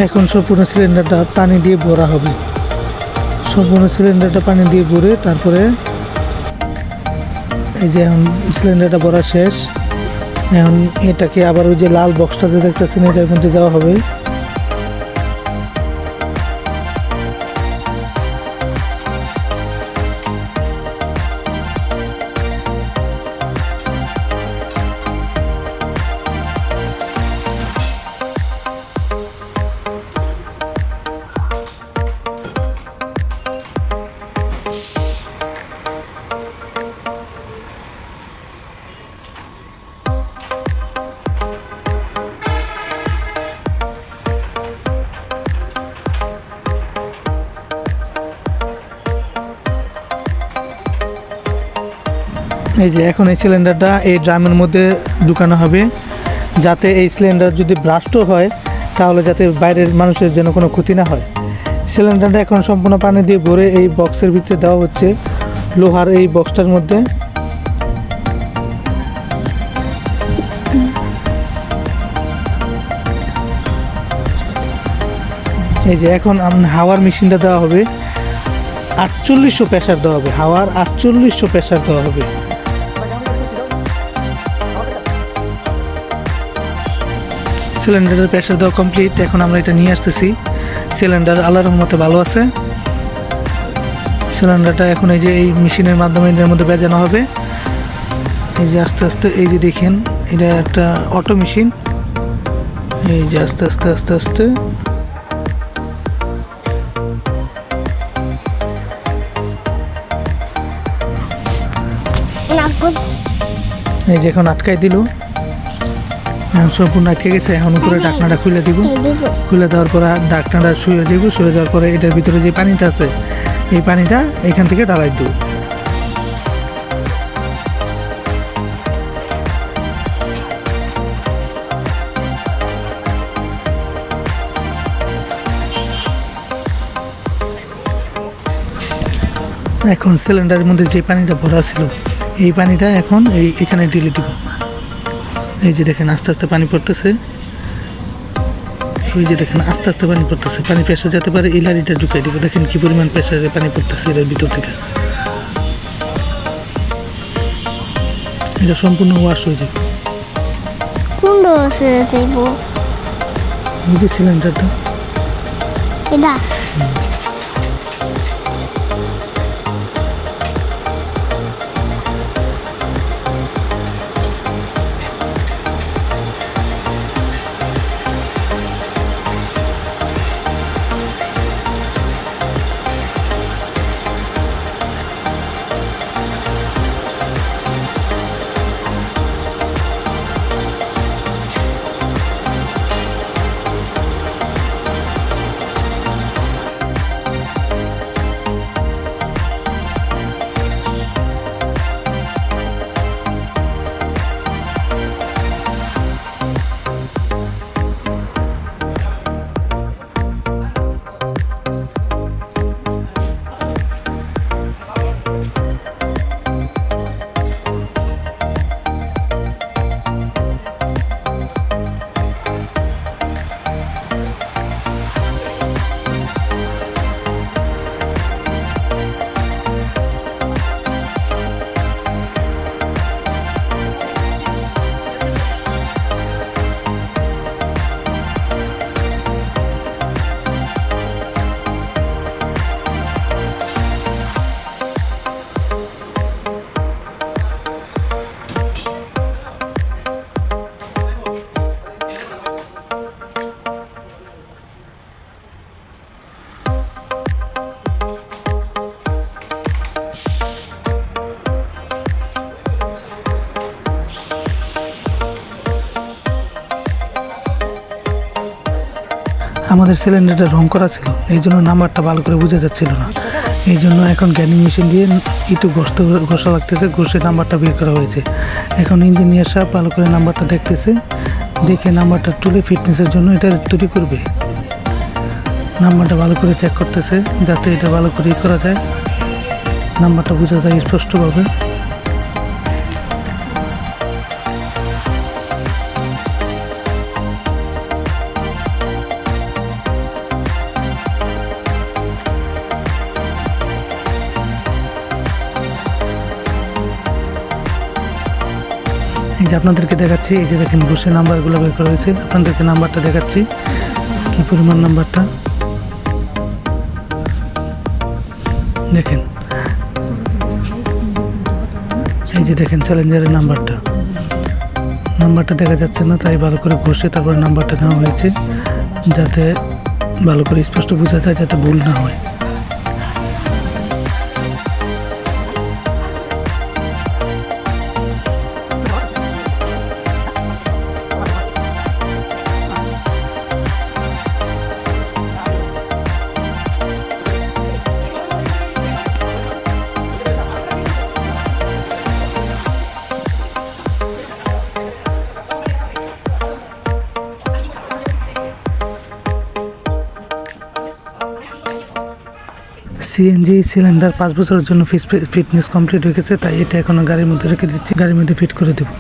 এখন সম্পূর্ণ সিলিন্ডারটা পানি দিয়ে ভরা হবে। সম্পূর্ণ সিলিন্ডারটা পানি দিয়ে ভরে তারপরে এই যে এখন সিলিন্ডারটা ভরা শেষ। এখন এটাকে আবার ওই যে লাল বক্সটাতে দেখতেছেন এটার মধ্যে দেওয়া হবে। এই যে এখন এই সিলিন্ডারটা এই ড্রামের মধ্যে ঢুকানো হবে, যাতে এই সিলিন্ডার যদি ব্রাস্টও হয় তাহলে যাতে বাইরের মানুষের যেন কোনো ক্ষতি না হয়। সিলিন্ডারটা এখন সম্পূর্ণ পানি দিয়ে ভরে এই বক্সের ভিতরে দেওয়া হচ্ছে, লোহার এই বক্সটার মধ্যে। এই যে এখন হাওয়ার মেশিনটা দেওয়া হবে, 4800 প্রেসার দেওয়া হবে, হাওয়ার 4800 প্রেসার দেওয়া হবে। সিলিন্ডারের প্রেসার দেওয়া কমপ্লিট। এখন আমরা এটা নিয়ে আসতেছি। সিলিন্ডার আল্লাহর রহমতে ভালো আছে। সিলিন্ডারটা এখন এই যে এই মেশিনের মাধ্যমে এর মধ্যে বেজানো হবে। এই যে আস্তে আস্তে, এই যে দেখেন এটা একটা অটো মেশিন। এই যে আস্তে আস্তে আস্তে আস্তে এই যে এখন আটকাই দিল, এখন সম্পূর্ণ আটকে গেছে। এখন উপরে ঢাকনাটা খুলে দিব, খুলে দেওয়ার পরে ঢাকনাটা শুয়ে যাব, শুয়ে যাওয়ার পরে এটার ভিতরে যে পানিটা আছে এই পানিটা এখান থেকে ঢালাই দেব। এখন সিলিন্ডারের মধ্যে যে পানিটা ভরা ছিল এই পানিটা এখন এখানে ঢেলে দিব। এই যে দেখেন আস্তে আস্তে পানি পড়তেছে, ওই যে দেখেন আস্তে আস্তে পানি পড়তেছে। পানি প্রেসার যেতে পারে এই লাড়িটা ঢুকাই দিব। দেখেন কি পরিমাণ প্রেসারে পানি পড়তেছে এর ভিতর থেকে। এটা সম্পূর্ণ ওয়াশ হয়ে যাবে। কোন ওয়াশ হয়ে যাইব? এই যে সিলিন্ডারটা এটা আমাদের সিলিন্ডারটা রং করা ছিল, এই জন্য নাম্বারটা ভালো করে বোঝা যাচ্ছিল না। এই জন্য এখন গ্যানিং মেশিন দিয়ে একটু ঘষা লাগতেছে, ঘষে নাম্বারটা বের করা হয়েছে। এখন ইঞ্জিনিয়ার সাহেব ভালো করে নাম্বারটা দেখতেছে, দেখে নাম্বারটা তুলে ফিটনেসের জন্য এটা তৈরি করবে। নাম্বারটা ভালো করে চেক করতেছে যাতে এটা ভালো করে করা যায়, নাম্বারটা বোঝা যায় স্পষ্টভাবে। যে আপনাদেরকে দেখাচ্ছি, এই যে দেখেন ঘুষের নাম্বারগুলো বের করা হয়েছে। আপনাদেরকে নাম্বারটা দেখাচ্ছি, কি পরিমাণ নাম্বারটা দেখেন। এই যে দেখেন চ্যালেঞ্জারের নাম্বারটা দেখা যাচ্ছে না, তাই ভালো করে ঘষে তারপরে নাম্বারটা নেওয়া হয়েছে, যাতে ভালো করে স্পষ্ট বোঝা যায়, যাতে ভুল না হয়। সিএনজি সিলিন্ডার 5 বছরের জন্য ফিটনেস কমপ্লিট হয়ে গেছে, তাই এটা এখন গাড়ির মধ্যে রেখে দিচ্ছি, গাড়ির মধ্যে ফিট করে দেবো।